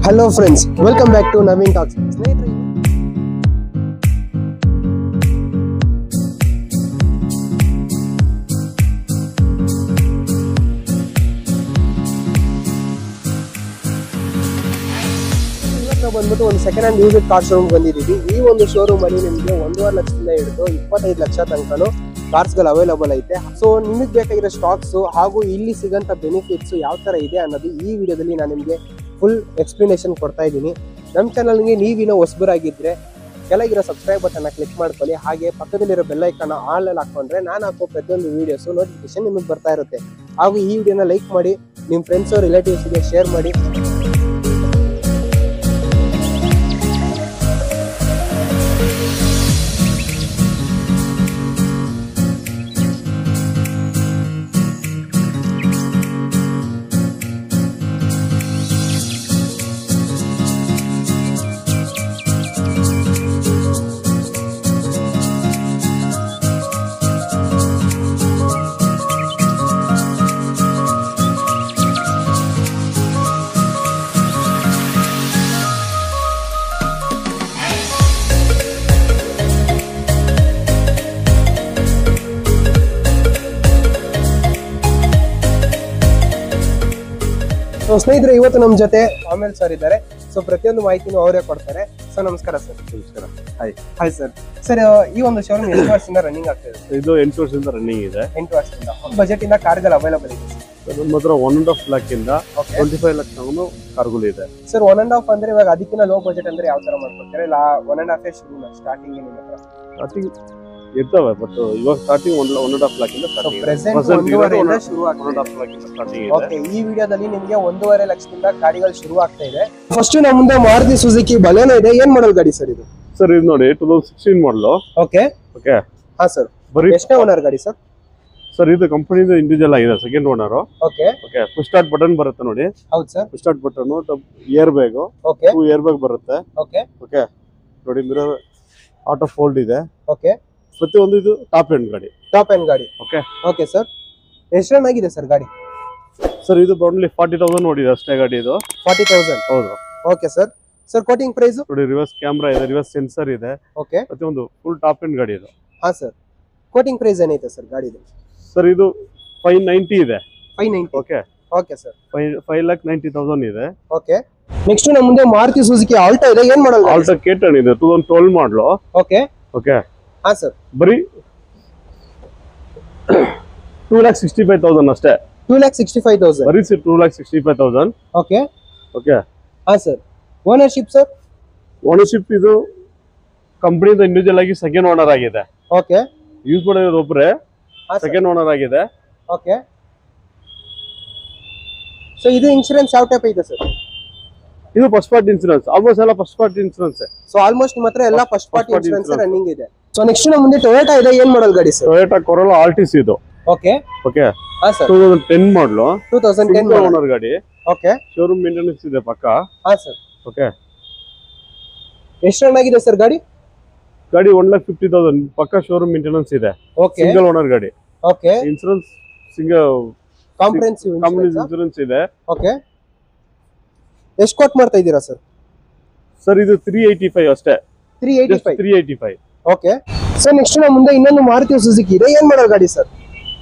Hello friends, welcome back to Naveen Talks. ಬಂದ್ಬಿಟ್ಟು ಒಂದು second hand used car showroom ಬಂದಿದ್ದೀವಿ. ಈ ಒಂದು ಶೋರೂಮ್ ಅಲ್ಲಿ ನಿಮಗೆ 1.5 ಲಕ್ಷದಿಂದ ಹಿಡಿದು 25 ಲಕ್ಷ ತನಕನೂ ಕಾರ್ಸ್ಗಳು ಅವೈಲಬಲ್ ಐತೆ. ಸೊ ನಿಮಗೆ ಬೇಕಾಗಿರೋ ಸ್ಟಾಕ್ಸ್ ಹಾಗೂ ಇಲ್ಲಿ ಸಿಗಂತ ಬೆನಿಫಿಟ್ಸ್ ಯಾವ ತರ ಇದೆ ಅನ್ನೋದು ಈ ವಿಡಿಯೋದಲ್ಲಿ ನಾನು ನಿಮಗೆ ಫುಲ್ ಎಕ್ಸ್ಪ್ಲನೇಷನ್ ಕೊಡ್ತಾ ಇದ್ದೀನಿ. ನಮ್ಮ ಚಾನಲ್ಗೆ ನೀವಿನ್ನೂ ಹೊಸಬರಾಗಿದ್ರೆ ಕೆಳಗಿರೋ ಸಬ್ಸ್ಕ್ರೈಬ್ ಬಟನ್ನ ಕ್ಲಿಕ್ ಮಾಡ್ಕೊಳ್ಳಿ. ಹಾಗೆ ಪಕ್ಕದಲ್ಲಿರೋ ಬೆಲ್ ಐಕಾನ್ ಆಲ್ ಅಲ್ಲಿ ಹಾಕೊಂಡ್ರೆ ನಾನು ಹಾಕೋ ಪ್ರತಿಯೊಂದು ವಿಡಿಯೋಸ್ ನೋಟಿಫಿಕೇಶನ್ ನಿಮಗೆ ಬರ್ತಾ ಇರುತ್ತೆ. ಹಾಗೂ ಈ ವಿಡಿಯೋನ ಲೈಕ್ ಮಾಡಿ, ನಿಮ್ಮ ಫ್ರೆಂಡ್ಸ್ ರಿಲೇಟಿವ್ಸ್ಗೆ ಶೇರ್ ಮಾಡಿ. ಸೊ ಸ್ನೇಹಿತರೆ, ಇವತ್ತು ನಮ್ಮ ಜೊತೆ ಆಮೇಲ್ ಸರ್ ಇದ್ದಾರೆ. ಸೊ ಪ್ರತಿಯೊಂದು ಮಾಹಿತಿನೂ ಅವರೇ ಕೊಡ್ತಾರೆ. ಸೊ ನಮಸ್ಕಾರ ಸರ್. ನಮಸ್ಕಾರ. Hi sir. ಸರ್, ಈ ಒಂದು ಶೋರೂಮ್ ಎಷ್ಟು ವರ್ಷದಿಂದ ರನ್ನಿಂಗ್ ಆಗ್ತಾ ಇದೆ? ಇದು 8 ವರ್ಷದಿಂದ ರನ್ನಿಂಗ್ ಇದೆ. 8 ವರ್ಷದಿಂದ. ಬಜೆಟ್ ಇಂದ ಕಾರ್ಗಳು ಅವೈಲಬಲ್ ಇದೆ ನಮ್ಮ ಹತ್ರ 1.5 ಲಕ್ಷ ಇಂದ 25 ಲಕ್ಷ ಕಾರ್ಗಳು ಇದೆ. ಸರ್, 1.5 ಅಂದ್ರೆ ಇವಾಗ ಅದಕ್ಕಿಂತ ಲೋ ಬಜೆಟ್ ಅಂದ್ರೆ ಯಾವ ತರ ಮಾಡ್ಕೊಡ್ತಾರೆ? ಇಲ್ಲ 1.5 ಶುರು ಸ್ಟಾರ್ಟಿಂಗ್ ಸ್ಟಾರ್ಟಿಂಗ್ ಇರ್ತವೆ, ಬಟ್ ಇವಾಗ ಸ್ಟಾರ್ಟಿಂಗ್ 1.5 ಲಕ್ಷ ಇಂದ ಸ್ಟಾರ್ಟಿಂಗ್ ಇದೆ. ಈ ವಿಡಿಯೋದಲ್ಲಿ ನಿಮಗೆ 1.5 ಲಕ್ಷದಿಂದ ಗಾಡಿಗಳು ಶುರು ಆಗ್ತಾ ಇದೆ. ಫಸ್ಟ್ ನಮ್ಮ ಮುಂದೆ ಮಾರುತಿ ಸುಜುಕಿ ಬಲೆನೋ ಇದೆ. ಏನ್ ಮಾಡಲ್ ಗಾಡಿ ಸರ್ ಇದು? ಸರ್ ಇದು ನೋಡಿ 2016 ಮಾಡಲು. ಓಕೆ. ಹಾ ಸರ್. ಬರೀ ಎಷ್ಟನೇ ಓನರ್ ಗಾಡಿ ಸರ್? ಸರ್ ಇದು ಕಂಪನಿಯಿಂದ ಇಂಡಿವಿಜುವಲ್ ಆಗಿದೆ, second owner. Okay. Full start button ಬರುತ್ತೆ ನೋಡಿ. ಹೌದು sir. Full start button, airbag, 2 airbag ಬರುತ್ತೆ. ಓಕೆ ನೋಡಿ, ಮಿರರ್ ಆಟೋ ಫೋಲ್ಡ್ ಇದೆ. ಓಕೆ. ಪ್ರತಿಯೊಂದು ಇದು ಟಾಪ್ ಎಂಡ್ ಗಾಡಿ. ಟಾಪ್ ಎಂಡ್ ಗಾಡಿ. Okay sir. ಎಷ್ಟು ರನ್ ಆಗಿದೆ ಸರ್ ಗಾಡಿ? ಸರ್ ಇದು ಓನ್ಲಿ 40,000 ನೋಡಿದೆ ಅಷ್ಟೇ ಗಾಡಿ ಇದು. 40,000. ಹೌದು. Okay sir. Sir, quoting price ನೋಡಿ, ರಿವರ್ಸ್ ಕ್ಯಾಮ್ರಾ ಇದೆ, ರಿವರ್ಸ್ ಸೆನ್ಸರ್ ಇದೆ. ಓಕೆ. ಪ್ರತಿಯೊಂದು ಫುಲ್ ಟಾಪ್ ಎಂಡ್ ಗಾಡಿ ಇದು. ಹಾ ಸರ್. ಕೋಟಿಂಗ್ ಪ್ರೈಸ್ ಏನೈತೆ ಸರ್ ಗಾಡಿದು? ಸರ್ ಇದು 590 ಇದೆ. 590. ಓಕೆ. Okay sir. 5,90,000 ಇದೆ. ಓಕೆ. ನೆಕ್ಸ್ಟ್ ನಮ್ಮ ಮುಂದೆ ಮಾರುತಿ ಸುಜುಕಿ ಆಲ್ಟೋ ಇದೆ. ಏನ್ ಮಾಡಲ್? ಆಲ್ಟೋ ಕೇಟನ್ ಇದೆ, 2012 ಮಾಡಲು. ಓಕೆ. ಓಕೆ. ಹಾ ಸರ್. ಬರೀ 2,65,000 ಅಷ್ಟೇ. 2,65,000. ಬರೀ 2,65,000. ಓಕೆ. ಓಕೆ. ಹಾ ಸರ್. Ownership sir? ಓನರ್ಶಿಪ್ ಇದು ಕಂಪನಿಯಿಂದ ಇಂಡಿವಿಜುವಲ್ ಆಗಿ ಸೆಕೆಂಡ್ ಓನರ್ ಆಗಿದೆ. ಓಕೆ. ಯೂಸ್ ಮಾಡೋದು ಒಬ್ಬರೇ, ಸೆಕೆಂಡ್ ಓನರ್ ಆಗಿದೆ. ಓಕೆ. ಸೊ ಇದು ಇನ್ಶೂರೆನ್ಸ್ ಯಾವ ಟೈಪ್ ಇದೆ ಸರ್? ಇದು ಫಸ್ಟ್ ಪಾರ್ಟಿ ಇನ್ಶೂರೆನ್ಸ್. ಆಲ್ಮೋಸ್ಟ್ ಎಲ್ಲ first party insurance. So almost ಮಾತ್ರ ಎಲ್ಲ ಫಸ್ಟ್ ಪಾರ್ಟಿ ಇನ್ಶೂರೆನ್ಸ್ ರನ್ನಿಂಗ್ ಇದೆ. ಸೊ ನೆಕ್ಸ್ಟ್ ನಮ್ಮ ಮುಂದೆ ಟೊಯೋಟಾ ಇದೆ. ಏನ್ ಮಾಡಲ್ ಗಾಡಿ ಸರ್? ಟೊಯೋಟಾ ಕೊರೋಲಾ ಆರ್ಟಿಸ್ ಇದು. ಓಕೆ. ಓಕೆ. ಹಾ ಸರ್. 2010 ಮಾಡಲು. 2010 ಓನರ್ ಗಾಡಿ. ಓಕೆ. ಶೋರೂಮ್ ಮೇಂಟೆನೆನ್ಸ್ ಇದೆ ಪಕ್ಕ. ಹಾ ಸರ್. ಓಕೆ. ಎಷ್ಟು ರನ್ ಆಗಿದೆ ಸರ್ ಗಾಡಿ? ಗಾಡಿ 1,50,000 ಪಕ್ಕ ಶೋರೂಮ್ ಮೇಂಟೆನೆನ್ಸ್ ಇದೆ. ಓಕೆ. ಸಿಂಗಲ್ ಓನರ್ ಗಾಡಿ. Okay. Insurance single comprehensive insurance ಇದೆ. ಓಕೆ. ಎಷ್ಟು ಕೋಟ್ ಮಾಡ್ತಾ ಇದ್ದೀರಾ ಸರ್? ಸರ್ ಇದು 385 ಅಷ್ಟೇ. 385. ಓಕೆ. ಸರ್, ನೆಕ್ಸ್ಟ್ ನಮ್ಮ ಮುಂದೆ ಇನ್ನೊಂದು ಮಾರುತಿ ಸುಜುಕಿ ಇದೆ. ಏನ್ ಮಾಡಲ್ ಗಾಡಿ ಸರ್?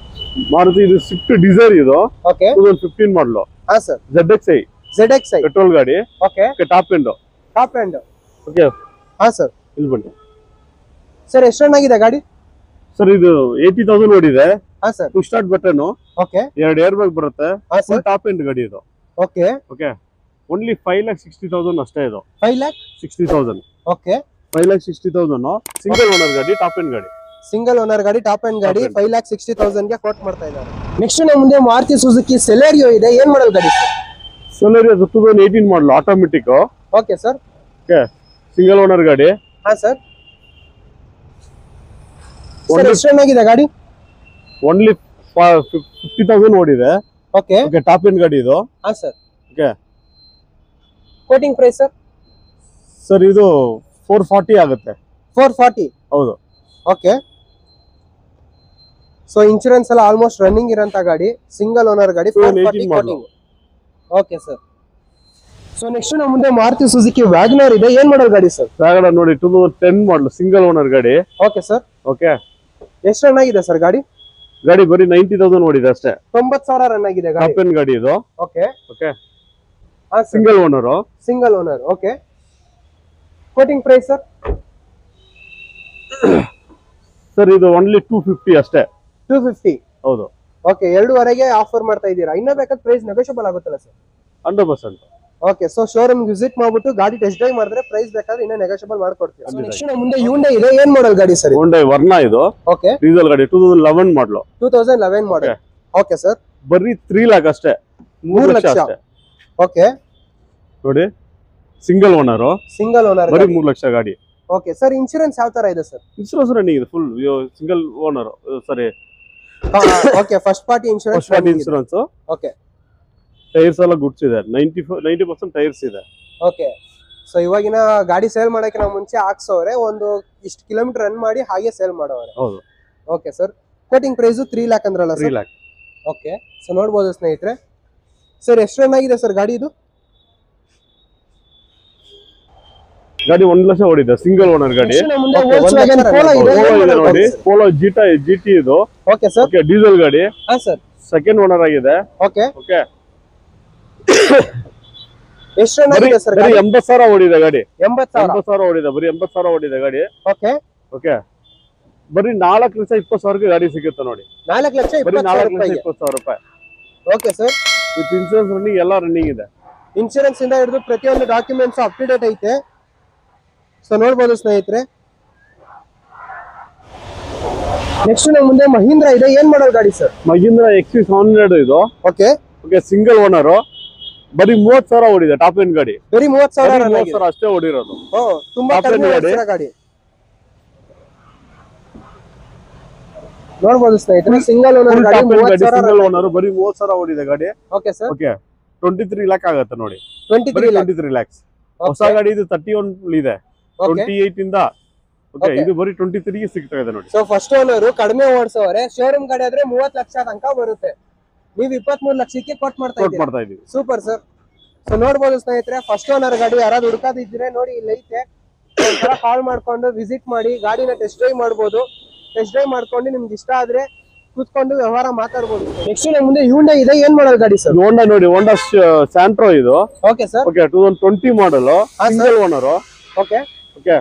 ಮಾರುತಿ ಇದು ಸ್ವಿಫ್ಟ್ ಡಿಸೈರ್ ಇದು. ಓಕೆ. 2015 ಮಾಡಲು. ಹಾ ಸರ್. ZXi ಪೆಟ್ರೋಲ್ ಗಾಡಿ. Okay. Top end. Top end. Okay. ಹಾ ಸರ್. ಇಲ್ಲಿ ಬನ್ನಿ ಸರ್, ಎಷ್ಟು ರನ್ ಆಗಿದೆ ಗಾಡಿ? ಸರ್ ಇದು 80,000 ನೋಡಿದೆ. ಹಾ sir. Full start button. Okay. 2 airbag ಬರುತ್ತೆ. ಹಾ ಸರ್. ಟಾಪ್ ಎಂಡ್ ಗಾಡಿ ಇದು. ಓಕೆ. ಓಕೆ. ಓನ್ಲಿ 5,60,000 ಅಷ್ಟೇ ಇದು. 5,60,000. ಓಕೆ. 5,60,000 ಸಿಂಗಲ್ ಓನರ್ ಗಾಡಿ, ಟಾಪ್ ಎಂಡ್ ಗಾಡಿ. ಸಿಂಗಲ್ ಓನರ್ ಗಾಡಿ, ಟಾಪ್ ಎಂಡ್ ಗಾಡಿ 5,60,000 ಗೆ ಕೋಟ್ ಮಾಡ್ತಾ ಇದ್ದಾರೆ. ನೆಕ್ಸ್ಟ್ ನಮ್ಮ ಮುಂದೆ ಮಾರುತಿ ಸುಜುಕಿ ಸೆಲೆರಿಯೋ ಇದೆ. ಏನ್ ಮಾಡಲ್ ಗಾಡಿ ಸರ್? ಸೆಲೆರಿಯೋ 2018 ಮಾಡಲು, automatic. Okay sir. Okay. Single owner ಗಾಡಿ. ಹಾ ಸರ್. ಎಷ್ಟು ರನ್ ಆಗಿದೆ ಗಾಡಿ? ಓನ್ಲಿ 50,000 ಓಡಿದೆ. ಓಕೆ. ಓಕೆ. ಟಾಪ್ ಎಂಡ್ ಗಾಡಿ ಇದು. ಹಾ sir. Okay. Quoting price sir? Sir ಇದು 440 ಆಗುತ್ತೆ. 440. ಹೌದು. ಓಕೆ. ಸೊ ಇನ್ಶೂರೆನ್ಸ್ ಎಲ್ಲ ಆಲ್ಮೋಸ್ಟ್ ರನ್ನಿಂಗ್ ಇರೋಂತ ಗಾಡಿ, ಸಿಂಗಲ್ ಓನರ್ ಗಾಡಿ, 440 quoting. Okay sir. So next ನಮ್ಮ ಮುಂದೆ ಮಾರುತಿ ಸುಜುಕಿ ವ್ಯಾಗನರ್ ಇದೆ, ಏನ್ ಮಾಡಲ್ ಗಾಡಿ ಸರ್? ವ್ಯಾಗನರ್ ನೋಡಿ 2010 ಮಾಡಲ್ ಸಿಂಗಲ್ ಓನರ್ ಗಾಡಿ. Okay sir. ಓಕೆ, ಎಷ್ಟು ರನ್ ಆಗಿದೆ ಸರ್ ಗಾಡಿ? ಗಾಡಿ ಬರೀ 90,000 ಓಡಿದೆ ಅಷ್ಟೇ. 90,000 ರನ್ ಆಗಿದೆ ಗಾಡಿ. ಟಾಪ್ ಎಂಡ್ ಗಾಡಿ ಇದು. Okay okay, single owner. Single owner. Okay, quoting price sir? Sir ಇದು ಓನ್ಲಿ 250 ಅಷ್ಟೇ. 250? ಹೌದು. ಓಕೆ, 2.5ಗೆ ಆಫರ್ ಮಾಡ್ತಾ ಇದ್ದೀರಾ. ಇನ್ನ ಬೇಕಾದ ಪ್ರೈಸ್ ನೆಗೋಷಿಯಬಲ್ ಆಗುತ್ತಲ್ಲ sir? 100%. Okay, so showroom visit ಮಾಡ್ಬಿಟ್ಟು ಗಾಡಿ ಟೆಸ್ಟ್ ಡ್ರೈವ್ ಮಾಡಿದ್ರೆ ಪ್ರೈಸ್ ಬೇಕಾದ್ರೆ ಇನ್ನ ನೆಗೋಷಿಯಬಲ್ ಮಾಡ್ಕೊಡ್ತೀವಿ. ನೆಕ್ಸ್ಟ್ ನಮ್ಮ ಮುಂದೆ ಹ್ಯುಂಡೈ ಇದೆ, ಏನ್ ಮಾಡಲ್ ಗಾಡಿ ಸರ್? ಹ್ಯುಂಡೈ ವರ್ನ ಇದು. ಓಕೆ, ಡೀಸೆಲ್ ಗಾಡಿ 2011 ಮಾಡಲು. 2011 ಮಾಡಲ್. Okay sir. ಬರೀ 3 ಲಕ್ಷ ಅಷ್ಟೇ, 3 ಲಕ್ಷ ಅಷ್ಟೇ. ಓಕೆ ನೋಡಿ, ಸಿಂಗಲ್ ಓನರ್. ಸಿಂಗಲ್ ಓನರ್, ಬರೀ 3 ಲಕ್ಷ ಗಾಡಿ. ಓಕೆ ಸರ್, ಇನ್ಶೂರೆನ್ಸ್ ಯಾವ ತರ ಇದೆ ಸರ್? ಇನ್ಶೂರೆನ್ಸ್ ರನ್ನಿಂಗ್ ಇದೆ full. Single owner, sorry. Okay, first party insurance. First party insurance. Okay, tyres ಎಲ್ಲ ಗುಡ್ಸ್ ಇದೆ, 90% ಟೈರ್ಸ್ ಇದೆ. ಓಕೆ, ಸೊ ಇವಾಗಿನ ಗಾಡಿ ಸೇಲ್ ಮಾಡಕ್ಕೆ ನಾವು ಮುಂಚೆ ಹಾಕ್ಸೋರೆ, ಒಂದು ಇಷ್ಟು ಕಿಲೋಮೀಟರ್ ರನ್ ಮಾಡಿ ಹಾಗೆ ಸೇಲ್ ಮಾಡೋರೆ. ಹೌದು. Okay sir, quoting price 3 lakh ಅಂದ್ರಲ್ಲ ಸರ್? 3 ಲಕ್ಷ. ಓಕೆ, ಸೊ ನೋಡ್ಬೋದು ಸ್ನೇಹಿತರೆ. ಸರ್ ಎಷ್ಟು ರನ್ ಆಗಿದೆ ಸರ್ ಗಾಡಿ ಇದು? ಗಾಡಿ 1 ಲಕ್ಷ ಓಡಿದೆ, ಸಿಂಗಲ್ ಓನರ್ ಗಾಡಿ. ನೋಡಿ, ಪೋಲೋ GT ಇದು. Okay sir. ಓಕೆ, ಡೀಸೆಲ್ ಗಾಡಿ. ಹಾ ಸರ್. ಸೆಕೆಂಡ್ ಓನರ್ ಆಗಿದೆ. ಓಕೆ ಓಕೆ, ಎಷ್ಟು ರನ್ ಆಗಿದೆ ಸರ್ ಗಾಡಿ? 80,000 ಓಡಿದೆ ಗಾಡಿ. 80,000 ಓಡಿದೆ, ಬರೀ 80,000 ಓಡಿದೆ ಗಾಡಿ. ಓಕೆ ಓಕೆ, ಬರೀ 4,20,000 ಗಾಡಿ ಸಿಗುತ್ತೆ ನೋಡಿ. 4,20,000 ರೂಪಾಯಿ. Okay sir, with insurance running, ಎಲ್ಲ ರನ್ನಿಂಗ್ ಇದೆ. ಇನ್ಶೂರೆನ್ಸ್ ಇಂದ ಹಿಡಿದು ಪ್ರತಿಯೊಂದು ಡಾಕ್ಯುಮೆಂಟ್ಸ್ ಅಪ್ ಟು ಡೇಟ್ ಐತೆ. ಸೊ ನೋಡ್ಬೋದು ಸ್ನೇಹಿತರೆ. ನೆಕ್ಸ್ಟ್ ನಮ್ಮ ಮುಂದೆ ಮಹೀಂದ್ರ ಇದೆ, ಏನ್ ಮಾಡಲ್ ಗಾಡಿ ಸರ್? ಮಹೀಂದ್ರ XV700 ಇದು. Okay okay, single owner. ಬರೀ 30,000 ಓಡಿದೆ, ಟಾಪ್ ಎಂಡ್ ಗಾಡಿ. ಬರೀ 30,000 ಅಷ್ಟೇ ಓಡಿರೋದು. ತುಂಬಾ ಕಡಿಮೆ ಗಾಡಿ. ನೋಡ್ಬೋದು ಸ್ನೇಹಿತರೆ, ಸಿಂಗಲ್ ಓನರ್ ಗಾಡಿ, ಸಿಂಗಲ್ ಓನರ್, ಬರೀ 30,000 ಓಡಿದೆ ಗಾಡಿ. Okay sir. ಓಕೆ, 23 ಲಕ್ಷ ಆಗುತ್ತೆ ನೋಡಿ. 23 ಲ್ಯಾಕ್ಸ್. ಹೊಸ ಗಾಡಿ ಇದು 31 ಇದೆ, 28 ಇಂದ. ಓಕೆ, ಇದು ಬರೀ 23 ಗೆ ಸಿಗ್ತಾ ಇದೆ ನೋಡಿ. ಸೊ ಫಸ್ಟ್ ಓನರ್ ಕಡಿಮೆ ಓಡಿಸೋರೆ, ಶೋರೂಮ್ ಗಾಡಿ ಆದ್ರೆ 30 ಲಕ್ಷ ತನಕ ಬರುತ್ತೆ. ನೀವು 23 ಲಕ್ಷಕ್ಕೆ ಕೊಟ್ ಮಾಡ್ತಾ ಇದ್ದೀವಿ. Super sir. ಸೊ ನೋಡ್ಬೋದು ಸ್ನೇಹಿತರೆ, ಫಸ್ಟ್ ಓನರ್ ಗಾಡಿ ಯಾರಾದ್ರೂ ಹುಡುಕಾದಿದ್ರೆ ನೋಡಿ, ಇಲ್ಲಿ ಐತೆ. ಒಂದ್ಸಲ ಕಾಲ್ ಮಾಡ್ಕೊಂಡು ವಿಸಿಟ್ ಮಾಡಿ ಗಾಡಿನ ಟೆಸ್ಟ್ ಡ್ರೈವ್ ಮಾಡ್ಬೋದು. ಟೆಸ್ಟ್ ಡ್ರೈವ್ ಮಾಡ್ಕೊಂಡು ನಿಮ್ಗೆ ಇಷ್ಟ ಆದ್ರೆ ಕೂತ್ಕೊಂಡು ವ್ಯವಹಾರ ಮಾತಾಡ್ಬೋದು. ನೆಕ್ಸ್ಟ್ ನಮ್ಮ ಮುಂದೆ ಹ್ಯುಂಡೈ ಇದೆ, ಏನ್ ಮಾಡಲ್ ಗಾಡಿ ಸರ್? ಹೋಂಡಾ ನೋಡಿ, ಹೋಂಡಾ ಸ್ಯಾಂಟ್ರೋ ಇದು. Okay sir. ಓಕೆ, 2020 ಮಾಡಲ್, ಸಿಂಗಲ್ ಓನರ್. ಓಕೆ ಓಕೆ,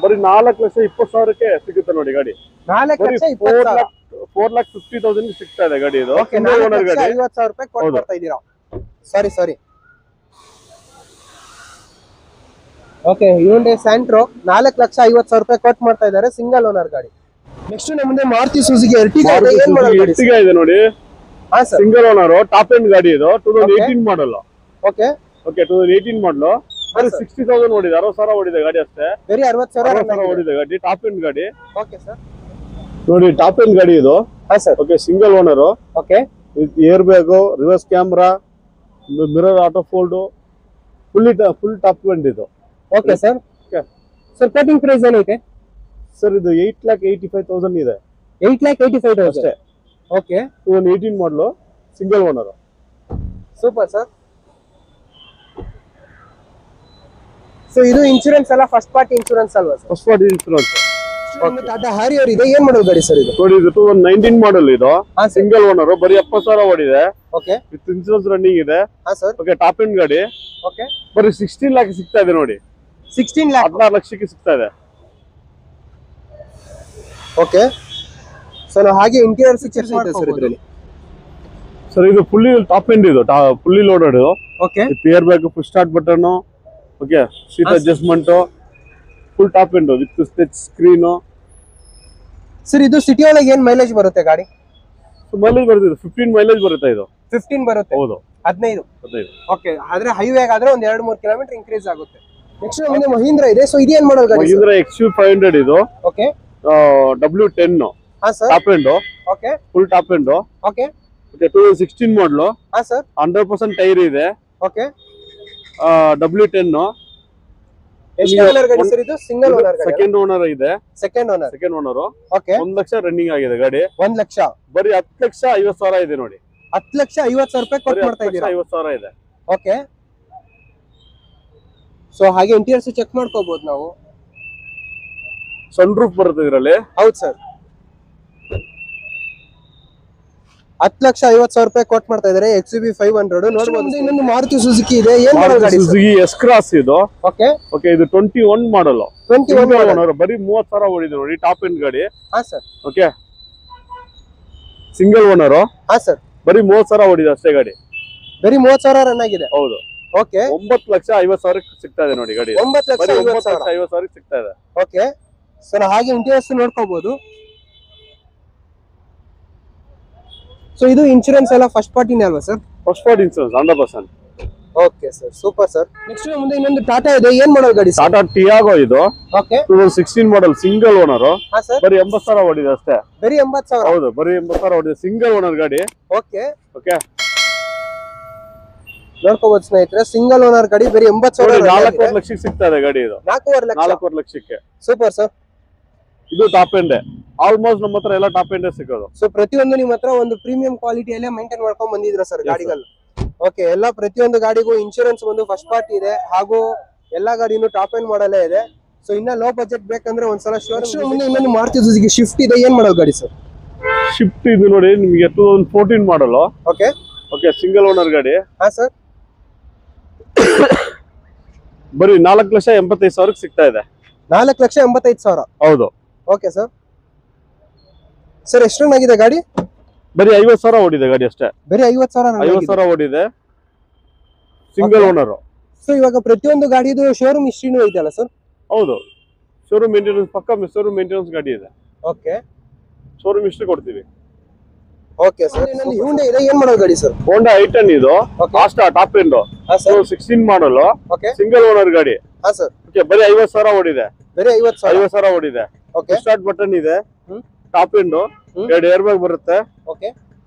ಬರೀ 4,20,000ಕ್ಕೆ ಸಿಗುತ್ತೆ ನೋಡಿ ಗಾಡಿ. 4,20,000 4,50,000 ಸಿಗ್ತಾ ಇದೆ ಗಾಡಿ ಇದು. ಓನರ್ ಗಾಡಿ 50,000 ರೂಪಾಯಿ ಕೊಟ್ಟು ಬರ್ತಾ ಇದ್ದೀರಾ? ಸಾರಿ. ಓಕೆ, ಹ್ಯುಂಡೈ ಸ್ಯಾಂಟ್ರೋ 4,50,000 ರೂಪಾಯಿ ಕೊಟ್ಟು ಮಾಡ್ತಾ ಇದ್ದಾರೆ, ಸಿಂಗಲ್ ಓನರ್ ಗಾಡಿ. ನೆಕ್ಸ್ಟ್ ನಮ್ಮ ಮುಂದೆ ಮಾರುತಿ ಸುಜುಕಿ ಎರ್ಟಿಗಾ ಇದೆ, ಏನ್ ಮಾಡಲ್ ಗಾಡಿ? ಎರ್ಟಿಗಾ ಇದೆ ನೋಡಿ. ಹಾ sir, single owner, top end ಗಾಡಿ ಇದು. 2018 ಮಾಡಲ್. ಓಕೆ ಓಕೆ, 2018 ಮಾಡಲ್. ಬರೀ 60,000 ಓಡಿದೆ, 60,000 ಓಡಿದೆ ಗಾಡಿ ಅಷ್ಟೇ. ಬರೀ 60,000 ಓಡಿದೆ ಗಾಡಿ, ಟಾಪ್ ಎಂಡ್ ಗಾಡಿ. Okay sir. ನೋಡಿ, ಟಾಪ್ ಎಂಡ್ ಗಾಡಿ ಇದು. ಹಾ sir. Okay, single owner. Okay, air bag, reverse camera, mirror auto fold, full top end ಇದು. Okay sir. Sir quoting price ಏನೈತೆ ಸರ್? ಇದು 8,85,000 ಇದೆ. 8,85,000 ಅಷ್ಟೇ. Okay, 2018 model, single owner. Super sir. So ಇದು ಇನ್ಶೂರೆನ್ಸ್ ಎಲ್ಲ ಫಸ್ಟ್ ಪಾರ್ಟಿ ಇನ್ಶೂರೆನ್ಸ್ ಅಲ್ವಾ sir? First party insurance. Tata Harrier ಇದೆ, ಏನ್ ಮಾಡಲ್ ಗಾಡಿ ಸರ್ ಇದು? ನೋಡಿ, ಇದು 2019 ಮಾಡಲ್ ಇದು. ಸಿಂಗಲ್ ಓನರ್, ಬರೀ 70,000 ಓಡಿದೆ. ಓಕೆ, ವಿತ್ ಇನ್ಶೂರೆನ್ಸ್ ರನ್ನಿಂಗ್ ಇದೆ. ಹಾ ಸರ್. ಓಕೆ, ಟಾಪ್ ಎಂಡ್ ಗಾಡಿ. ಓಕೆ, ಬರೀ 16 ಲಕ್ಷ ಸಿಗ್ತಾ ಇದೆ ನೋಡಿ. 16 ಲಕ್ಷ, 16 ಲಕ್ಷಕ್ಕೆ ಸಿಗ್ತಾ ಇದೆ. ಓಕೆ, ಸೊ ನಾವು ಹಾಗೆ ಇಂಟೀರಿಯರ್ ಫೀಚರ್ಸ್ ಇದೆ ಸರ್ ಇದರಲ್ಲಿ. ಸರ್ ಇದು ಫುಲ್ಲಿ ಟಾಪ್ ಎಂಡ್ ಇದು, fully loaded. Okay, air bag, push start button. Okay, seat adjustment, full top end with touch screen. Sir ಇದು ಸಿಟಿ ಒಳಗೆ ಏನ್ ಮೈಲೇಜ್ ಬರುತ್ತೆ ಗಾಡಿ? ಮೈಲೇಜ್ ಬರುತ್ತೆ, 15 ಮೈಲೇಜ್ ಬರುತ್ತೆ ಇದು. 15 ಬರುತ್ತೆ? ಹೌದು, 15. ಓಕೆ, ಆದ್ರೆ ಹೈವೇ ಆದ್ರೆ ಒಂದ್ 2-3 ಕಿಲೋಮೀಟರ್ ಇನ್ಕ್ರೀಸ್ ಆಗುತ್ತೆ. ನೆಕ್ಸ್ಟ್ ನಮಗೆ ಮಹೀಂದ್ರ ಇದೆ, ಸೊ ಇದೇನ್ ಮಾಡಲ್ ಗಾಡಿ? ಮಹೀಂದ್ರ XV500 ಇದು. Okay, W10. ಹಾ sir. Top end. Okay, full top end. Okay, 2016 ಮಾಡಲು. ಹಾ ಸರ್. 100% ಟೈರ್ ಇದೆ. Okay, W10. ಎಷ್ಟು ಓನರ್ ಗಾಡಿ ಸರ್ ಇದು? ಸಿಂಗಲ್ ಓನರ್ ಗಾಡಿ. ಸೆಕೆಂಡ್ ಓನರ್ ಇದೆ. Second owner. Okay, 1 lakh running ಆಗಿದೆ ಗಾಡಿ. 1 ಲಕ್ಷ, ಬರೀ 10,50,000 ಇದೆ ನೋಡಿ. 10,50,000 ರೂಪಾಯಿ ಕೊಟ್ಟು ಮಾಡ್ತಾ ಇದ್ದೀರಾ? 50,000 ಇದೆ. ಓಕೆ. ಸೊ ಹಾಗೆ ಇಂಟೀರಿಯರ್ಸ್ ಚೆಕ್ ಮಾಡ್ಕೋಬಹುದು ನಾವು. ಸನ್ ರೂಫ್ ಬರುತ್ತೆ ಇದರಲ್ಲಿ. ಹೌದು ಸರ್. 10,50,000 ರೂಪಾಯಿ ಕೊಟ್ ಮಾಡ್ತಾ ಇದಾರೆ XUV 500 ನೋಡಬಹುದು. ಇನ್ನೊಂದು ಮಾರುತಿ ಸುಜುಕಿ ಇದೆ. ಏನ್ ಮಾಡಲ್ ಗಾಡಿ? ಸುಜುಕಿ ಎಸ್ ಕ್ರಾಸ್ ಇದು. ಓಕೆ ಓಕೆ, ಇದು 21 ಮಾಡಲ್. 21 ಮಾಡಲ್. ಬರೀ 30,000 ಓಡಿದೆ ನೋಡಿ, ಟಾಪ್ ಎಂಡ್ ಗಾಡಿ. ಹಾ ಸರ್. Okay, single owner. ಹಾ ಸರ್. ಬರೀ 30,000 ಓಡಿದೆ ಅಷ್ಟೇ ಗಾಡಿ. ಬರೀ 30,000 ರನ್ ಆಗಿದೆ. ಹೌದು. ಓಕೆ, 9,50,000 ಸಿಗ್ತಾ ಇದೆ ನೋಡಿ ಗಾಡಿ. 9,50,000 ಸಿಗ್ತಾ ಇದೆ. ಓಕೆ ಸರ್, ಹಾಗೆ ಇಂಟೀರಿಯರ್ಸ್ ನೋಡ್ಕೋಬಹುದು. ಸೊ ಇದು ಇನ್ಶೂರೆನ್ಸ್ ಎಲ್ಲ ಫಸ್ಟ್ ಪಾರ್ಟಿನೇ ಅಲ್ವಾ sir? First party insurance 100%. Okay sir, super sir. Next ಮುಂದೆ ಇನ್ನೊಂದು ಟಾಟಾ ಇದೆ. ಏನ್ ಮಾಡಲ್ ಗಾಡಿ? ಟಾಟಾ ಟಿಯಾಗೋ ಇದು. ಓಕೆ, 2016 ಮಾಡಲ್, ಸಿಂಗಲ್ ಓನರ್. ಹಾ ಸರ್. ಬರೀ 80,000 ಓಡಿದೆ ಅಷ್ಟೇ. ಬರೀ 80,000? ಹೌದು, ಬರೀ 80,000 ಓಡಿದೆ, ಸಿಂಗಲ್ ಓನರ್ ಗಾಡಿ. ಓಕೆ ಓಕೆ, ನೋಡ್ಕೋಬಹುದು ಸ್ನೇಹಿತರೆ, ಸಿಂಗಲ್ ಓನರ್ ಗಾಡಿ ಬರೀ 80,000. 4,00,000 ಲಕ್ಷಕ್ಕೆ ಸಿಗ್ತಾ ಇದೆ ಗಾಡಿ ಇದು. 4,00,000 ಲಕ್ಷಕ್ಕೆ. Super sir. ಇದು ಟಾಪ್ ಎಂಡ್. ಆಲ್ಮೋಸ್ಟ್ ನಮ್ಮ ಹತ್ರ ಎಲ್ಲ ಟಾಪ್ ಎಂಡ್ ಸಿಗೋದು. ಸೊ ಪ್ರತಿಯೊಂದು ನಿಮ್ಮ ಹತ್ರ ಒಂದು ಪ್ರೀಮಿಯಂ ಕ್ವಾಲಿಟಿಯಲ್ಲೇ ಮೇಂಟೈನ್ ಮಾಡ್ಕೊಂಡ್ ಬಂದಿದ್ರ ಸರ್ ಗಾಡಿಗಳು? ಓಕೆ, ಎಲ್ಲ ಪ್ರತಿಯೊಂದು ಗಾಡಿಗೂ ಇನ್ಶೂರೆನ್ಸ್ ಒಂದು ಫಸ್ಟ್ ಪಾರ್ಟಿ ಇದೆ, ಹಾಗೂ ಎಲ್ಲಾ ಗಾಡಿನೂ ಟಾಪ್ ಎಂಡ್ ಮಾಡಲೇ ಇದೆ. ಸೊ ಇನ್ನ ಲೋ ಬಜೆಟ್ ಬೇಕಂದ್ರೆ ಒಂದ್ಸಲ ಶೋರೂಮ್ ಮುಂದೆ ಇನ್ನೊಂದು ಮಾರುತಿ ಸುಜುಕಿ ಶಿಫ್ಟ್ ಇದೆ. ಏನ್ ಮಾಡೋದು ಗಾಡಿ ಸರ್? ಶಿಫ್ಟ್ ಇದು ನೋಡಿ ನಿಮಗೆ 2014 ಮಾಡಲ್. ಓಕೆ ಓಕೆ, ಸಿಂಗಲ್ ಓನರ್ ಗಾಡಿ. ಹಾ ಸರ್. ಬರೀ 4,85,000 ಸಿಗ್ತಾ ಇದೆ. 4,85,000? ಹೌದು. Okay sir. ಸರ್ ಎಷ್ಟು ರನ್ ಆಗಿದೆ ಗಾಡಿ? ಬರೀ 50,000 ಓಡಿದೆ ಗಾಡಿ ಅಷ್ಟೇ. ಬರೀ 50,000? 50,000 ಓಡಿದೆ, ಸಿಂಗಲ್ ಓನರ್. ಸೊ ಇವಾಗ ಪ್ರತಿಯೊಂದು ಗಾಡಿದು ಶೋರೂಮ್ ಹಿಸ್ಟ್ರಿನೂ ಐತಲ್ಲ ಸರ್? ಹೌದು, ಶೋರೂಮ್ ಮೇಂಟೆನೆನ್ಸ್ ಪಕ್ಕ ಶೋರೂಮ್ ಮೇಂಟೆನೆನ್ಸ್ ಗಾಡಿ ಇದೆ. ಓಕೆ, ಶೋರೂಮ್ ಹಿಸ್ಟ್ರಿ ಕೊಡ್ತೀವಿ. Okay sir. ಇನ್ನೊಂದು ಹ್ಯುಂಡೈ ಇದೆ. ಏನ್ ಮಾಡೋದು ಗಾಡಿ ಸರ್? ಹೋಂಡಾ i10 ಇದು. Asta top end. ಹಾ ಸರ್. 16 ಮಾಡಲ್. ಓಕೆ, ಸಿಂಗಲ್ ಓನರ್ ಗಾಡಿ. ಹಾ ಸರ್. ಓಕೆ, ಬರೀ 50,000 ಓಡಿದೆ. ಬರೀ 50,000 ಓಡಿದೆ. ಓಕೆ, ಸ್ಟಾರ್ಟ್ ಬಟನ್ ಇದೆ, ಟಾಪ್ ಎಂಡ್, 2 ಏರ್ ಬ್ಯಾಗ್ ಬರುತ್ತೆ. Okay,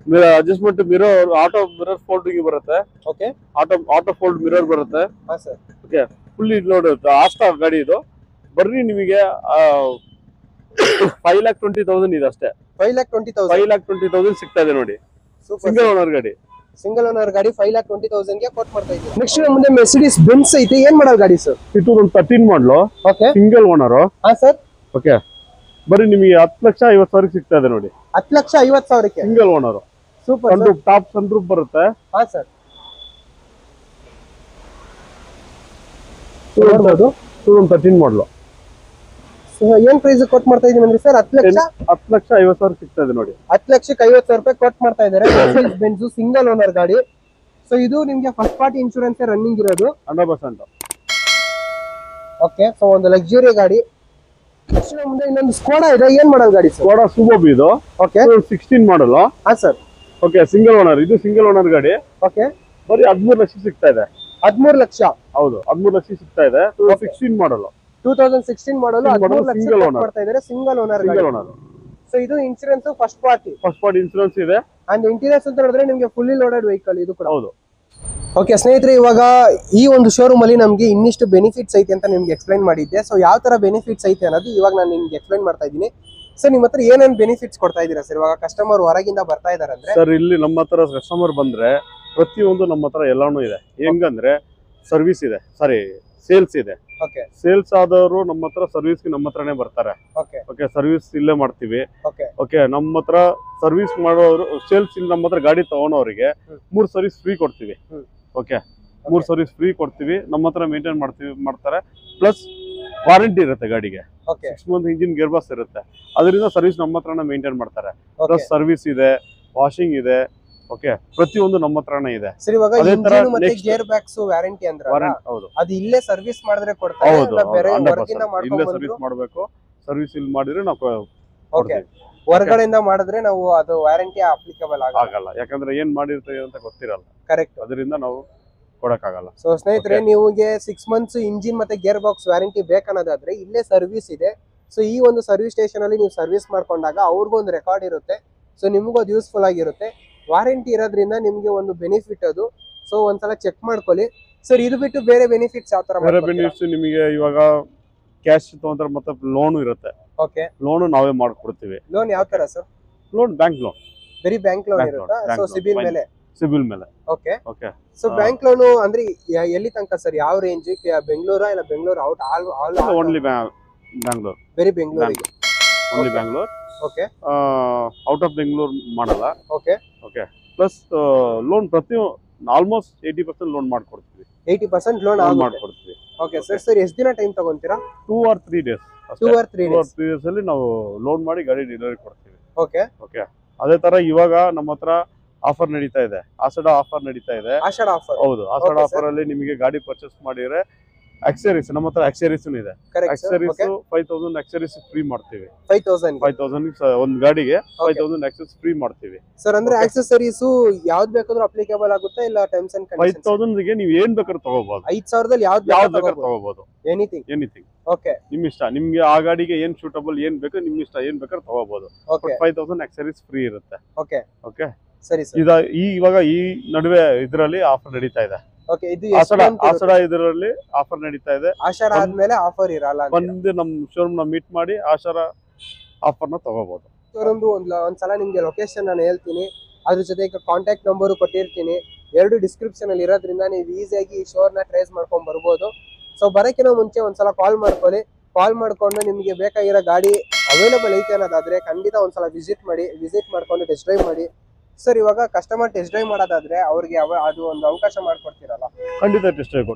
adjustment mirror, auto mirror folding ಬರುತ್ತೆ. ಓಕೆ, ಆಟೋ ಫೋಲ್ಡ್ ಮಿರರ್ ಬರುತ್ತೆ. ಹಾ sir. Okay, fully load Asta ಗಾಡಿ ಇದು. ಬರ್ರಿ ನಿಮಗೆ 5,20,000 ಇದೆ ಅಷ್ಟೇ. 5,20,000? 5,20,000 ಸಿಗ್ತಾ ಇದೆ ನೋಡಿ, ಸಿಂಗಲ್ ಓನರ್ ಗಾಡಿ. ಸಿಂಗಲ್ ಓನರ್ ಗಾಡಿ 5,20,000 ಗೆ ಕೊಟ್ ಮಾಡ್ತಾ ಇದ್ದೀವಿ. ನೆಕ್ಸ್ಟ್ ಮುಂದೆ ಮೆರ್ಸಿಡಿಸ್ ಬೆನ್ಸ್ ಐತೆ. ಏನ್ ಮಾಡೋದು ಗಾಡಿ sir? 2013 model. Okay, single owner. ಹಾ ಸರ್. ಓಕೆ, ಬರೀ ನಿಮಗೆ 10,50,000 ಸಿಗ್ತಾ ಇದೆ ನೋಡಿ. 10,50,000ಕ್ಕೆ single owner. Super. Sunroof, top sunroof ಬರುತ್ತೆ. ಹಾ ಸರ್. 2013 ಮಾಡಲು. ಏನ್ ಪ್ರೈಸ್ ಕೊಟ್ ಮಾಡ್ತಾ ಇದೀವಿ ಅಂದ್ರೆ ಸರ್? 10,50,000 ಸಿಗ್ತಾ ಇದೆ ನೋಡಿ. 10,50,000 ರೂಪಾಯಿ ಕೊಟ್ ಮಾಡ್ತಾ ಇದ್ದಾರೆ ಮೆರ್ಸಿಡಿಸ್ ಬೆನ್ಸ್ ಸಿಂಗಲ್ ಓನರ್ ಗಾಡಿ. ಸೊ ಇದು ನಿಮ್ಗೆ ಫಸ್ಟ್ ಪಾರ್ಟಿ ಇನ್ಶೂರೆನ್ಸ್ ರನ್ನಿಂಗ್ ಇರೋದು 100%. ಓಕೆ, ಸೊ ಒಂದು ಲಕ್ಸುರಿ ಗಾಡಿ. ನೆಕ್ಸ್ಟ್ ಮುಂದೆ ಇನ್ನೊಂದು ಸ್ಕೋಡಾ ಇದೆ. ಏನ್ ಮಾಡೋದು ಗಾಡಿ ಸರ್? ಸ್ಕೋಡಾ ಸುಬೋಬ್ ಇದು. ಓಕೆ, 16 ಮಾಡಲ್. ಹಾ ಸರ್. Okay, single owner. ಇದು ಸಿಂಗಲ್ ಓನರ್ ಗಾಡಿ. ಓಕೆ, ಬರೀ 13 ಲಕ್ಷ ಸಿಗ್ತಾ ಇದೆ. 13 ಲಕ್ಷ? ಹೌದು, 13 ಲಕ್ಷ ಸಿಗ್ತಾ ಇದೆ. 2016 ಮಾಡಲ್. 2016 ಮಾಡಲ್, 13 ಲಕ್ಷ ಸಿಂಗಲ್ ಓನರ್ ಮಾಡ್ತಾ ಇದ್ದಾರೆ ಸಿಂಗಲ್ ಓನರ್ ಗಾಡಿ. Single owner. ಸೊ ಇದು ಇನ್ಶೂರೆನ್ಸ್ ಫಸ್ಟ್ ಪಾರ್ಟಿ ಇನ್ಶೂರೆನ್ಸ್ ಇದೆ. ಅಂಡ್ ಇಂಟೀರಿಯರ್ಸ್ ಅಂತ ಹೇಳಿದ್ರೆ ನಿಮಗೆ ಫುಲ್ಲಿ ಲೋಡೆಡ್ ವೆಹಿಕಲ್ ಇದು ಕೂಡ. ಹೌದು. ಓಕೆ ಸ್ನೇಹಿತರೆ, ಇವಾಗ ಈ ಒಂದು ಶೋರೂಮ್ ಅಲ್ಲಿ ನಮಗೆ ಇನ್ನಿಷ್ಟು ಬೆನಿಫಿಟ್ಸ್ ಐತೆ ಅಂತ ನಿಮ್ಗೆ ಎಕ್ಸ್ಪ್ಲೈನ್ ಮಾಡಿದ್ದೆ. ಸೊ ಯಾವ ತರ ಬೆನಿಫಿಟ್ಸ್ ಐತೆ ಅನ್ನೋದು ಇವಾಗ ನಾನು ನಿಮ್ಗೆ ಎಕ್ಸ್ಪ್ಲೈನ್ ಮಾಡ್ತಾ ಇದ್ದೀನಿ. ಸರ್ ನಿಮ್ಮ ಹತ್ರ ಏನೇನು ಬೆನಿಫಿಟ್ಸ್ ಕೊಡ್ತಾ ಇದ್ದೀರಾ ಸರ್? ಇವಾಗ ಕಸ್ಟಮರ್ ಹೊರಗಿಂದ ಬರ್ತಾ ಇದಾರೆ ಅಂದ್ರೆ ಸರ್, ಇಲ್ಲಿ ನಮ್ಮ ಹತ್ರ ಕಸ್ಟಮರ್ ಬಂದ್ರೆ ಪ್ರತಿಯೊಂದು ನಮ್ಮ ಹತ್ರ ಎಲ್ಲಾನು ಇದೆ. ಹೆಂಗಂದ್ರೆ ಸರ್ವಿಸ್ ಇದೆ, ಸಾರಿ ಸೇಲ್ಸ್ ಇದೆ. ಓಕೆ, ಸೇಲ್ಸ್ ಆದವರು ನಮ್ಮ ಹತ್ರ ಸರ್ವಿಸ್ಗೆ ನಮ್ಮ ಹತ್ರನೇ ಬರ್ತಾರೆ. ಓಕೆ, ಓಕೆ, ಸರ್ವಿಸ್ ಇಲ್ಲೇ ಮಾಡ್ತೀವಿ. ಓಕೆ, ಓಕೆ, ನಮ್ಮ ಹತ್ರ ಸರ್ವಿಸ್ ಮಾಡೋರು, ಸೇಲ್ಸ್ ಇಲ್ಲಿ ನಮ್ಮ ಹತ್ರ ಗಾಡಿ ತಗೊಳೋರಿಗೆ 3 ಸರ್ವಿಸ್ ಫ್ರೀ ಕೊಡ್ತೀವಿ. ಓಕೆ, 3 ಸರ್ವಿಸ್ ಫ್ರೀ ಕೊಡ್ತೀವಿ. ನಮ್ಮ ಹತ್ರ ಮೇಂಟೈನ್ ಮಾಡ್ತಾರೆ. ಪ್ಲಸ್ ವಾರಂಟಿ ಇರುತ್ತೆ ಗಾಡಿಗೆ. 6 ಮಂತ್ ಇಂಜಿನ್ ಗೇರ್ ಬಾಕ್ಸ್ ಇರುತ್ತೆ. ಅದರಿಂದ ಸರ್ವಿಸ್ ನಮ್ಮ ಹತ್ರನೇ ಮೇಂಟೈನ್ ಮಾಡ್ತಾರೆ. ಪ್ಲಸ್ ಸರ್ವಿಸ್ ಇದೆ, ವಾಷಿಂಗ್ ಇದೆ. ಓಕೆ, ಪ್ರತಿಯೊಂದು ನಮ್ಮ ಹತ್ರನೇ ಇದೆ. ಸರ್ ಇವಾಗ ಇಂಜಿನ್ ಮತ್ತೆ ಗೇರ್ ಬಾಕ್ಸ್ ವಾರಂಟಿ ಅಂದ್ರೆ ಹೌದು, ಅದು ಇಲ್ಲೇ ಸರ್ವಿಸ್ ಮಾಡಿದ್ರೆ ಕೊಡ್ತಾರೆ, ಇಲ್ಲ ಬೇರೆ ಹೊರಗಿಂದ ಇಲ್ಲೇ ಸರ್ವಿಸ್ ಮಾಡಬೇಕು. ಸರ್ವಿಸ್ ಇಲ್ಲಿ ಮಾಡಿದ್ರೆ ನಾವು ಓಕೆ, ಹೊರಗಡೆಯಿಂದ ಮಾಡಿದ್ರೆ ನಾವು ಅದು ವಾರಂಟಿ ಅಪ್ಲಿಕೇಬಲ್ ಆಗಲ್ಲ. ಯಾಕಂದ್ರೆ ಏನ್ ಮಾಡಿರ್ತೀವಿ ಅಂತ ಗೊತ್ತಿರಲ್ಲ. ಕರೆಕ್ಟ್, ಅದರಿಂದ ನಾವು ಕೊಡಕ್ಕಾಗಲ್ಲ. ಸೊ ಸ್ನೇಹಿತರೆ, ನಿಮಗೆ 6 ಮಂತ್ಸ್ ಇಂಜಿನ್ ಮತ್ತೆ ಗೇರ್ ಬಾಕ್ಸ್ ವ್ಯಾರಂಟಿ ಬೇಕನ್ನೋದಾದ್ರೆ ಇಲ್ಲೇ ಸರ್ವಿಸ್ ಇದೆ. ಸೊ ಈ ಒಂದು ಸರ್ವಿಸ್ ಸ್ಟೇಷನ್ ಅಲ್ಲಿ ನೀವು ಸರ್ವಿಸ್ ಮಾಡ್ಕೊಂಡಾಗ ಅವ್ರಿಗೂ ಒಂದು ರೆಕಾರ್ಡ್ ಇರುತ್ತೆ. ಸೊ ನಿಮಗೂ ಅದು ಯೂಸ್ಫುಲ್ ಆಗಿರುತ್ತೆ. ವಾರಂಟಿ ಇರೋದ್ರಿಂದ ನಿಮ್ಗೆ ಒಂದು ಬೆನಿಫಿಟ್ ಅದು. ಸೊ ಒಂದ್ಸಲ ಚೆಕ್ ಮಾಡ್ಕೊಳ್ಳಿ ಸರ್. ಇದು ಬಿಟ್ಟು ಬೇರೆ ಬೆನಿಫಿಟ್ಸ್ ಯಾವ ತರ? ಬೇರೆ ಬೆನಿಫಿಟ್ಸ್ ನಿಮಗೆ ಇವಾಗ ಕ್ಯಾಶ್ ತಗೊಂಡ್ರೆ ಮತ್ತೆ ಲೋನ್ ಇರುತ್ತೆ. ಓಕೆ, ಲೋನ್ ನಾವೇ ಮಾಡ್ಕೊಡ್ತೀವಿ. ಲೋನ್ ಯಾವ ತರ ಸರ್? ಲೋನ್ ಬ್ಯಾಂಕ್ ಲೋನ್, ಬರೀ ಬ್ಯಾಂಕ್ ಲೋನ್ ಇರುತ್ತಾ? ಸೊ ಸಿಬಿಲ್ ಮೇಲೆ ಸಿಬಿಲ್ ಮೇಲೆ. Okay okay, so bank loan ಅಂದ್ರೆ ಎಲ್ಲಿ ತನಕ ಸರ್? ಯಾವ ರೇಂಜ್? ಬೆಂಗಳೂರಾ ಇಲ್ಲ ಬೆಂಗಳೂರು ಔಟ್? ಓನ್ಲಿ ಬ್ಯಾಂಗ್ಳೂರ್, ಬೇರೆ ಬೆಂಗಳೂರಿಗೆ. Only Bangalore. Okay, out of Bengaluru ಮಾಡಲ್ಲ. Okay okay, plus loan almost 80% loan ಮಾಡ್ಕೊಡ್ತೀವಿ. 80% ಲೋನ್ ಮಾಡ್ಕೊಡ್ತೀವಿ. Okay sir. ಸರ್ ಎಷ್ಟು ದಿನ ಟೈಮ್ ತಗೊಂತೀರಾ? 2 or 3 days. 2 or 3 days ಅಲ್ಲಿ ನಾವು ಲೋನ್ ಮಾಡಿ ಗಾಡಿ ಡೆಲಿವರಿ ಕೊಡ್ತೀವಿ. ಓಕೆ, ಓಕೆ, ಅದೇ ತರ ಇವಾಗ ನಮ್ಮ ಹತ್ರ ಆಫರ್ ನಡೀತಾ ಇದೆ, ಆಷಾಢ ಆಫರ್ ನಡೀತಾ ಇದೆ. ಆಷಾಢ ಆಫರ್? ಹೌದು, ಆಷಾಢ Okay, ಆಫರ್ ಅಲ್ಲಿ ನಿಮಗೆ ಗಾಡಿ ಪರ್ಚೇಸ್ ಮಾಡಿದ್ರೆ ಅಕ್ಸೆರೀಸ್, ನಮ್ಮ ಹತ್ರ ಅಕ್ಸೆರೀಸ್ ಇದೆ. ಅಕ್ಸೆರೀಸ್ 5000 ಅಕ್ಸೆರೀಸ್ ಫ್ರೀ ಮಾಡ್ತೀವಿ. 5000 ಒಂದ್ ಗಾಡಿಗೆ 5000 ಅಕ್ಸೆಸ್ ಫ್ರೀ ಮಾಡ್ತೀವಿ ಸರ್. ಅಂದ್ರೆ ಆಕ್ಸೆಸರೀಸ್ ಯಾವ್ದು ಬೇಕಾದ್ರೂ ಅಪ್ಲಿಕೇಬಲ್ ಆಗುತ್ತೆ ಇಲ್ಲ ಟರ್ಮ್ಸ್ ಅಂಡ್ ಕಂಡೀಷನ್ಸ್? 5000 ಗೆ ನೀವು ಏನ್ ಬೇಕಾದ್ರೂ ತಗೋಬಹುದು. 5000 ದಲ್ಲಿ ಯಾವ್ದು ಬೇಕಾದ್ರೂ ತಗೋಬಹುದು. ಎನಿಥಿಂಗ್. ಓಕೆ, ನಿಮ್ ಇಷ್ಟ. ನಿಮ್ಗೆ ಆ ಗಾಡಿಗೆ ಏನ್ ಸೂಟಬಲ್ ಏನ್ ಬೇಕು ನಿಮ್ ಇಷ್ಟ, ಏನ್ ಬೇಕಾದ್ರೂ ತಗೋಬಹುದು. 5000 ಅಕ್ಸೆರೀಸ್ ಫ್ರೀ ಇರುತ್ತೆ. ಓಕೆ, ಓಕೆ, ಸರಿ ಸರ್. ಇವಾಗ ಈ ನಡುವೆ ಇದರಲ್ಲಿ ಆಫರ್ ನಡೀತಾ ಇದೆ. ಓಕೆ, ಇದು ಆಷಾಢ ಇದರಲ್ಲಿ ಆಫರ್ ನಡೀತಾ ಇದೆ. ಆಷಾಢ ಆದ್ಮೇಲೆ ಆಫರ್ ಇರಲ್ಲ. ಬಂದು ನಮ್ ಶೋರೂಮ್ ನ ಮೀಟ್ ಮಾಡಿ ಆಷಾಢ ಆಫರ್ ನ ತಗೋಬಹುದು. ಒಂದ್ಸಲ ನಿಮ್ಗೆ ಲೊಕೇಶನ್ ನಾನು ಹೇಳ್ತೀನಿ, ಅದ್ರ ಜೊತೆಗೆ ಕಾಂಟ್ಯಾಕ್ಟ್ ನಂಬರ್ ಕೊಟ್ಟಿರ್ತೀನಿ. ಎರಡು ಡಿಸ್ಕ್ರಿಪ್ಷನ್ ಅಲ್ಲಿ ಇರೋದ್ರಿಂದ ನೀವು ಈಸಿಯಾಗಿ ಈ ಶೋರ್ ನ ಟ್ರೇಸ್ ಮಾಡ್ಕೊಂಡ್ ಬರ್ಬೋದು. ಸೊ ಬರಕ್ಕಿಂತ ಮುಂಚೆ ಒಂದ್ಸಲ ಕಾಲ್ ಮಾಡ್ಕೊಳ್ಳಿ. ಕಾಲ್ ಮಾಡ್ಕೊಂಡು ನಿಮ್ಗೆ ಬೇಕಾಗಿರೋ ಗಾಡಿ ಅವೈಲೇಬಲ್ ಐತೆ ಅನ್ನೋದಾದ್ರೆ ಖಂಡಿತ ಒಂದ್ಸಲ ವಿಸಿಟ್ ಮಾಡ್ಕೊಂಡು ಟೆಸ್ಟ್ ಡ್ರೈವ್ ಮಾಡಿ. ಸರ್, ಇವಾಗ ಕಸ್ಟಮರ್ ಟೆಸ್ಟ್ ಡ್ರೈವ್ ಮಾಡೋದಾದ್ರೆ ಅವ್ರಿಗೆ ಅದು ಒಂದು ಅವಕಾಶ ಮಾಡ್ಕೊಡ್ತೀರಲ್ಲ? ಖಂಡಿತ ಟೆಸ್ಟ್ ಡ್ರೈವ್